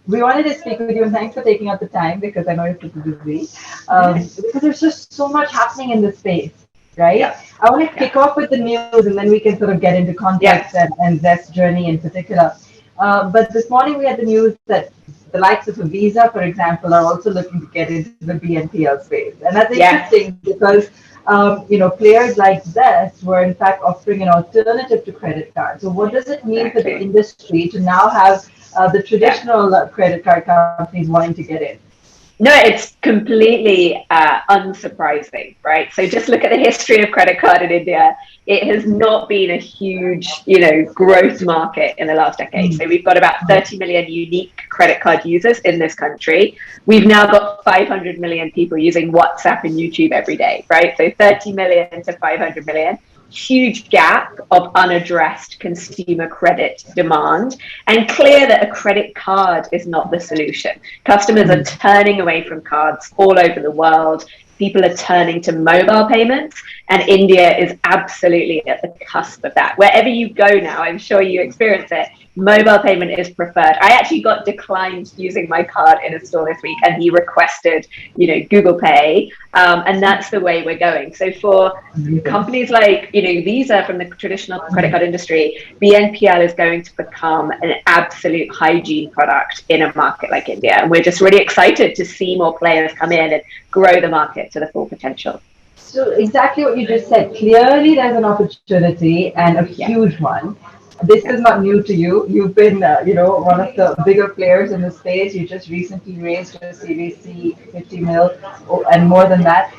we wanted to speak with you, and thanks for taking out the time because I know you're super busy. Because there's just so much happening in this space, right? Yeah. I want to kick off with the news, and then we can sort of get into context and Zest's journey in particular. But this morning we had the news that the likes of Visa, for example, are also looking to get into the BNPL space, and that's interesting because players like Zest were in fact offering an alternative to credit cards. So what does it mean for the industry to now have the traditional credit card companies wanting to get in? No, it's completely unsurprising, right? So just look at the history of credit card in India. It has not been a huge, growth market in the last decade. So we've got about 30 million unique credit card users in this country. We've now got 500 million people using WhatsApp and YouTube every day, right? So 30 million to 500 million. Huge gap of unaddressed consumer credit demand, and clear that a credit card is not the solution. Customers are turning away from cards all over the world. People are turning to mobile payments, and India is absolutely at the cusp of that. Wherever you go now, I'm sure you experience it, mobile payment is preferred. I actually got declined using my card in a store this week, and he requested, Google Pay, and that's the way we're going. So for companies like, Visa from the traditional credit card industry, BNPL is going to become an absolute hygiene product in a market like India. And we're just really excited to see more players come in and grow the market to the full potential. So exactly what you just said. Clearly, there's an opportunity and a huge one. This is not new to you. You've been, one of the bigger players in the space. You just recently raised your Series C 50 mil and more than that.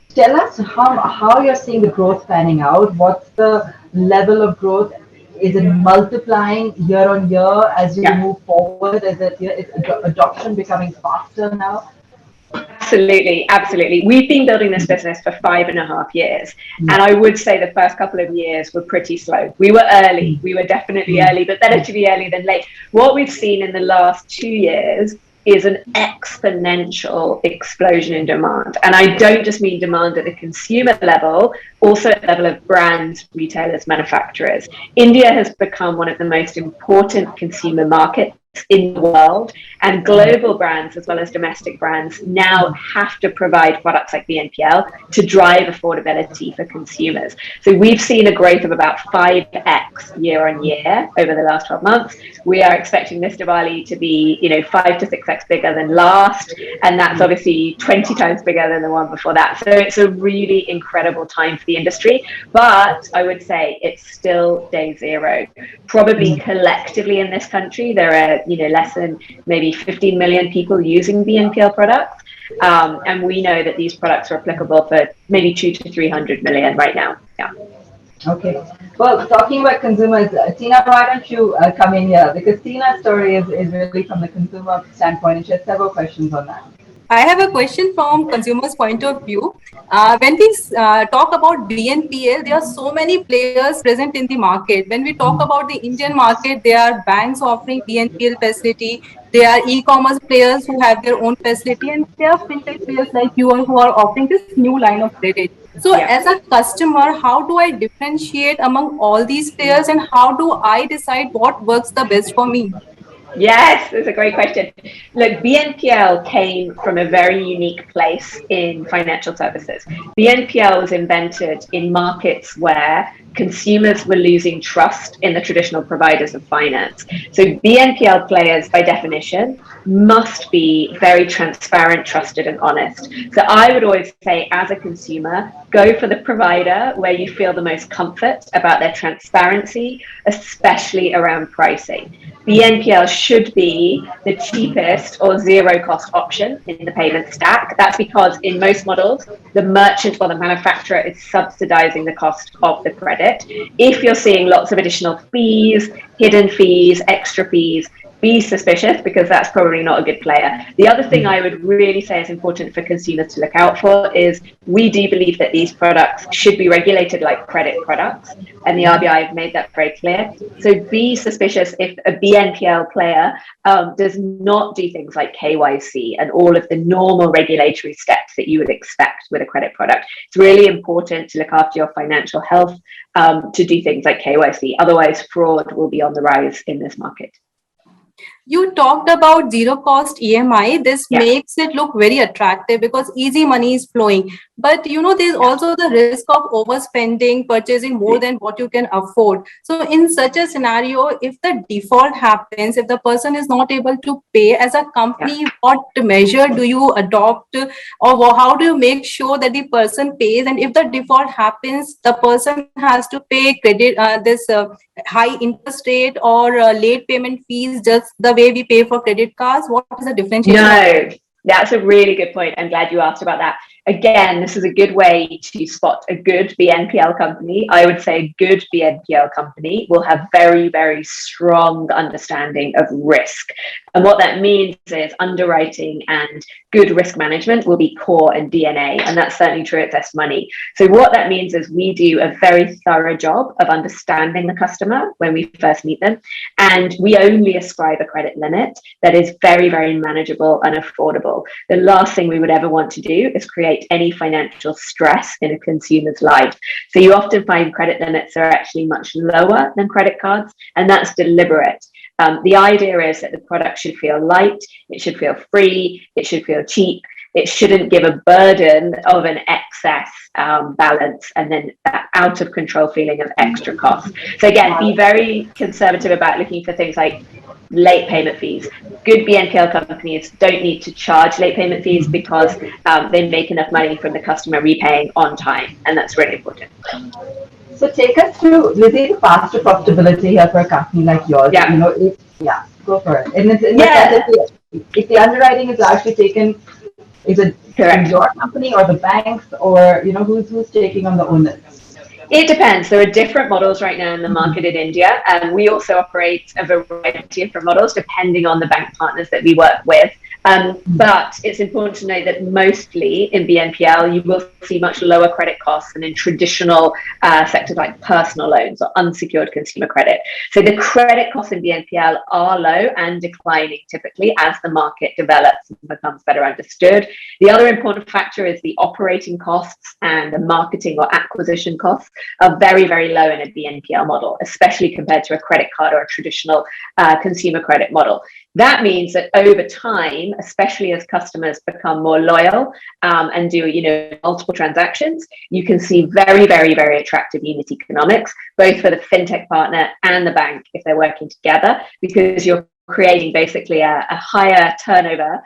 Tell us how you're seeing the growth panning out. What's the level of growth? Is it multiplying year on year as you move forward? Is adoption becoming faster now? Absolutely. We've been building this business for 5.5 years. And I would say the first couple of years were pretty slow. We were early. We were definitely early, but better to be early than late. What we've seen in the last 2 years is an exponential explosion in demand. And I don't just mean demand at the consumer level, also at the level of brands, retailers, manufacturers. India has become one of the most important consumer markets in the world, and global brands as well as domestic brands now have to provide products like BNPL to drive affordability for consumers. So we've seen a growth of about 5x year on year over the last 12 months. We are expecting this Diwali to be 5 to 6x bigger than last, and that's obviously 20 times bigger than the one before that. So it's a really incredible time for the industry, but I would say it's still day zero. Probably collectively in this country there are less than maybe 15 million people using BNPL products. And we know that these products are applicable for maybe 200 to 300 million right now. Yeah. Okay. Well, talking about consumers, Tina, why don't you come in here? Because Tina's story is really from the consumer standpoint, and she has several questions on that. I have a question from consumers' point of view. When we talk about BNPL, there are so many players present in the market. When we talk about the Indian market, there are banks offering BNPL facility. There are e-commerce players who have their own facility, and there are fintech players like you all who are offering this new line of credit. So as a customer, how do I differentiate among all these players, and how do I decide what works the best for me? Yes, that's a great question. Look, BNPL came from a very unique place in financial services. BNPL was invented in markets where consumers were losing trust in the traditional providers of finance. So BNPL players, by definition, must be very transparent, trusted, and honest. So I would always say, as a consumer, go for the provider where you feel the most comfort about their transparency, especially around pricing. BNPL should be the cheapest or zero cost option in the payment stack. That's because in most models, the merchant or the manufacturer is subsidizing the cost of the credit. If you're seeing lots of additional fees, hidden fees, extra fees, be suspicious, because that's probably not a good player. The other thing I would really say is important for consumers to look out for is we do believe that these products should be regulated like credit products, and the RBI have made that very clear. So be suspicious if a BNPL player does not do things like KYC and all of the normal regulatory steps that you would expect with a credit product. It's really important to look after your financial health, to do things like KYC. Otherwise, fraud will be on the rise in this market. You talked about zero cost EMI. This Yeah. makes it look very attractive because easy money is flowing. But there's also the risk of overspending, purchasing more than what you can afford. So in such a scenario, if the default happens, if the person is not able to pay, as a Yeah. company, what measure do you adopt, or how do you make sure that the person pays? And if the default happens, the person has to pay credit this high interest rate or late payment fees, just the way we pay for credit cards? What is the differentiation of? No, that's a really good point. I'm glad you asked about that. Again, this is a good way to spot a good BNPL company. I would say a good BNPL company will have very, very strong understanding of risk. And what that means is underwriting and good risk management will be core and DNA. And that's certainly true at ZestMoney. So what that means is we do a very thorough job of understanding the customer when we first meet them. And we only ascribe a credit limit that is very, very manageable and affordable. The last thing we would ever want to do is create any financial stress in a consumer's life. So you often find credit limits are actually much lower than credit cards, and that's deliberate. The idea is that the product should feel light, it should feel free, it should feel cheap. It shouldn't give a burden of an excess balance and then that out of control feeling of extra cost. So again, be very conservative about looking for things like late payment fees. Good BNPL companies don't need to charge late payment fees because they make enough money from the customer repaying on time, and that's really important. So take us through, Lizzie, the path to profitability here for a company like yours. Yeah. Go for it. And it's in the Yeah. sense that if the underwriting is largely taken, is it Correct. your company or the banks, or who's taking on the onus? It depends. There are different models right now in the market in India, and we also operate a variety of different models depending on the bank partners that we work with. But it's important to note that mostly in BNPL, you will see much lower credit costs than in traditional sectors like personal loans or unsecured consumer credit. So the credit costs in BNPL are low and declining typically as the market develops and becomes better understood. The other important factor is the operating costs and the marketing or acquisition costs are very, very low in a BNPL model, especially compared to a credit card or a traditional consumer credit model. That means that over time, especially as customers become more loyal and do multiple transactions, you can see very, very, very attractive unit economics, both for the fintech partner and the bank if they're working together, because you're creating basically a higher turnover,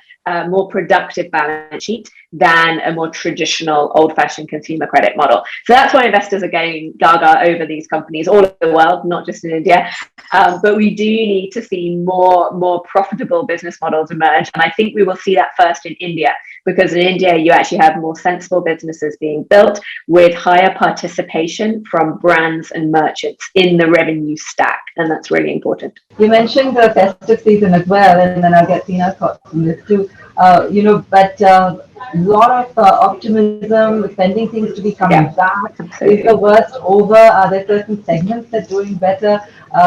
more productive balance sheet than a more traditional old-fashioned consumer credit model. So that's why investors are going gaga over these companies all over the world, not just in India. But we do need to see more profitable business models emerge. And I think we will see that first in India, because in India, you actually have more sensible businesses being built with higher participation from brands and merchants in the revenue stack. And that's really important. You mentioned the festive season as well, and then I'll get Tina's thoughts on this too. But a lot of optimism, spending seems to be coming back. Absolutely. Is the worst over? Are there certain segments that are doing better?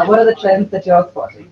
What are the trends that you're spotting?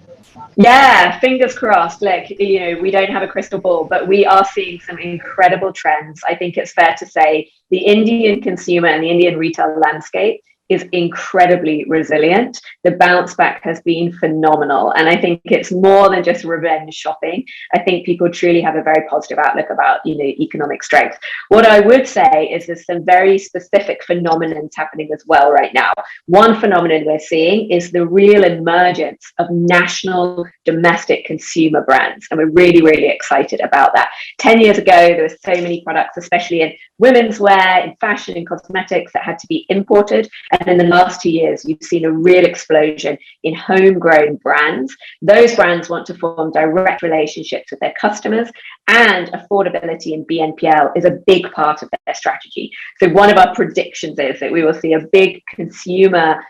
Yeah, fingers crossed. Like, we don't have a crystal ball, but we are seeing some incredible trends. I think it's fair to say the Indian consumer and the Indian retail landscape is incredibly resilient. The bounce back has been phenomenal. And I think it's more than just revenge shopping. I think people truly have a very positive outlook about, economic strength. What I would say is there's some very specific phenomenons happening as well right now. One phenomenon we're seeing is the real emergence of national domestic consumer brands. And we're really, really excited about that. 10 years ago, there were so many products, especially in women's wear, in fashion and cosmetics, that had to be imported. And in the last 2 years, you've seen a real explosion in homegrown brands. Those brands want to form direct relationships with their customers, and affordability in BNPL is a big part of their strategy. So one of our predictions is that we will see a big consumer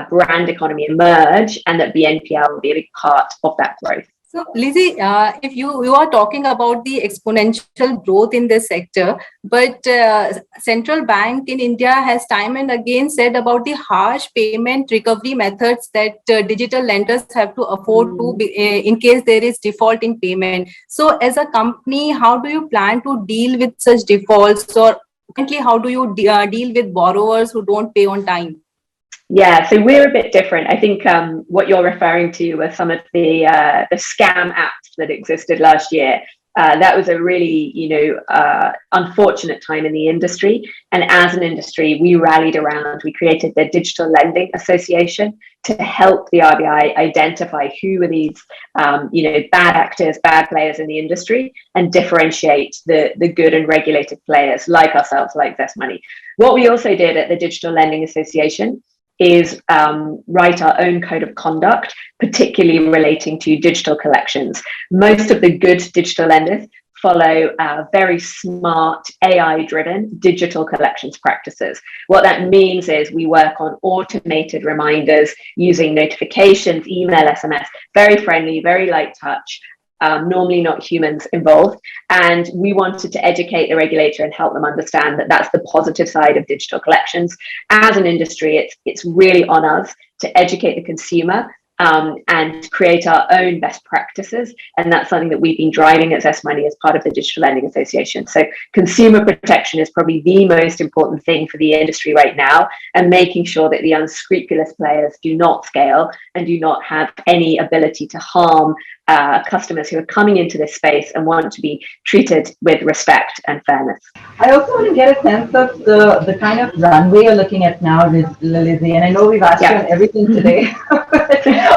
brand economy emerge, and that BNPL will be a big part of that growth. So, Lizzie, if you are talking about the exponential growth in this sector, but central bank in India has time and again said about the harsh payment recovery methods that digital lenders have to afford to be, in case there is default in payment. So, as a company, how do you plan to deal with such defaults, or currently how do you deal with borrowers who don't pay on time? Yeah, so we're a bit different. I think what you're referring to were some of the scam apps that existed last year. That was a really, unfortunate time in the industry. And as an industry, we rallied around. We created the Digital Lending Association to help the RBI identify who were these, bad actors, bad players in the industry, and differentiate the good and regulated players like ourselves, like ZestMoney. What we also did at the Digital Lending Association is write our own code of conduct, particularly relating to digital collections. Most of the good digital lenders follow very smart AI-driven digital collections practices. What that means is we work on automated reminders using notifications, email, SMS, very friendly, very light touch. Normally not humans involved. And we wanted to educate the regulator and help them understand that that's the positive side of digital collections. As an industry, it's really on us to educate the consumer and create our own best practices. And that's something that we've been driving at ZestMoney as part of the Digital Lending Association. So consumer protection is probably the most important thing for the industry right now, and making sure that the unscrupulous players do not scale and do not have any ability to harm customers who are coming into this space and want to be treated with respect and fairness. I also want to get a sense of the kind of runway you're looking at now, Lizzie. And I know we've asked you on everything today.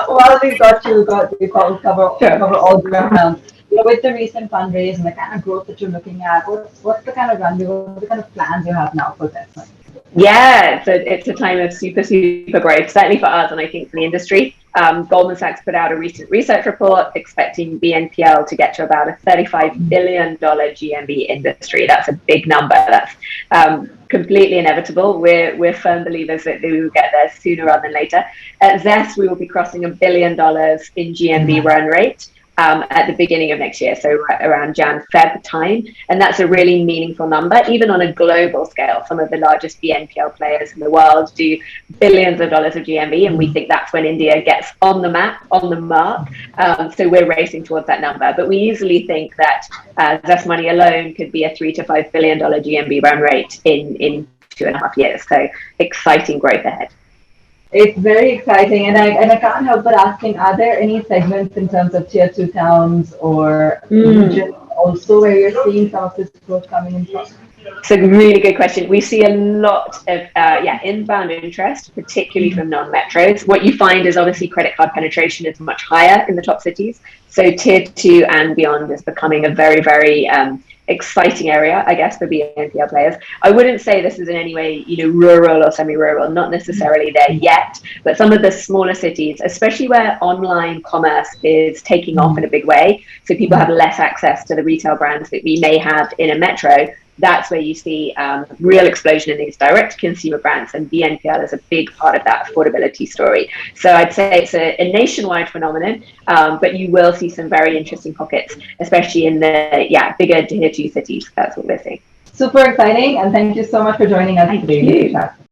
While we've got you, we cover all ground. With the recent fundraise and the kind of growth that you're looking at, what's the kind of runway, what the kind of plans you have now for ZestMoney? Yeah, it's a time of super growth, certainly for us, and I think for the industry. Goldman Sachs put out a recent research report expecting BNPL to get to about a $35 billion GMV industry. That's a big number. That's completely inevitable. We're firm believers that we will get there sooner rather than later. At Zest, we will be crossing $1 billion in GMV run rate at the beginning of next year, so around Jan-Feb time. And that's a really meaningful number, even on a global scale. Some of the largest BNPL players in the world do billions of dollars of GMV, and we think that's when India gets on the map, on the mark. So we're racing towards that number. But we easily think that ZestMoney alone could be a $3 to $5 billion GMV run rate in 2.5 years. So exciting growth ahead. It's very exciting, and I can't help but asking, are there any segments in terms of tier 2 towns or regions also where you're seeing some of this growth coming in from? It's a really good question. We see a lot of inbound interest, particularly from non-metros. What you find is obviously credit card penetration is much higher in the top cities. So tier 2 and beyond is becoming a very, very exciting area, I guess, for BNPL players. I wouldn't say this is in any way, rural or semi-rural, not necessarily there yet, but some of the smaller cities, especially where online commerce is taking off in a big way, so people have less access to the retail brands that we may have in a metro. That's where you see real explosion in these direct consumer brands, and BNPL is a big part of that affordability story. So I'd say it's a nationwide phenomenon, but you will see some very interesting pockets, especially in the bigger tier 2 cities. That's what we're seeing. Super exciting, and thank you so much for joining us today. Thank you.